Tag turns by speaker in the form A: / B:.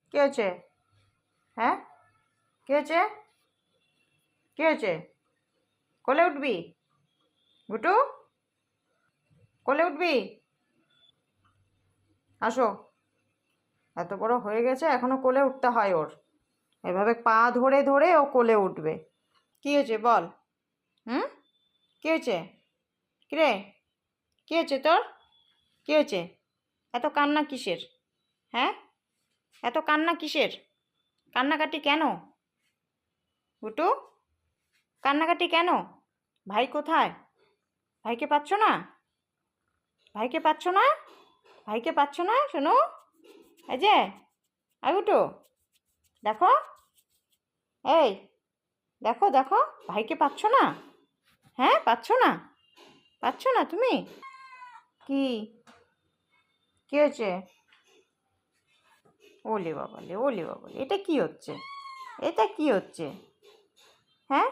A: কি হয়েছে? হ্যাঁ, কি হয়েছে? কি হয়েছে? কোলে উঠবি? গুটু, কোলে উঠবি? আসো। এত বড় হয়ে গেছে এখনো কোলে উঠতে হয় ওর। এভাবে পা ধরে ধরে ও কোলে উঠবে। কি হয়েছে বল? হুম, কি হয়েছে? কিরে, কি হয়েছে তোর? কি হয়েছে? এত কান্না কিসের? হ্যাঁ, এত কান্না কিসের? কান্নাকাটি কেন? গুটু, কান্নাকাটি কেন? ভাই কোথায়? ভাইকে পাচ্ছ না? ভাইকে পাচ্ছ না? ভাইকে পাচ্ছ না? শোনো, এই যে গুটু, দেখো, এই দেখো দেখো, ভাইকে পাচ্ছ না? হ্যাঁ, পাচ্ছ না? পাচ্ছ না তুমি? কি, কি হয়েছে? ওলে বাবালে, ওলে বাবালে, এটা কি হচ্ছে? এটা কি হচ্ছে? হ্যাঁ,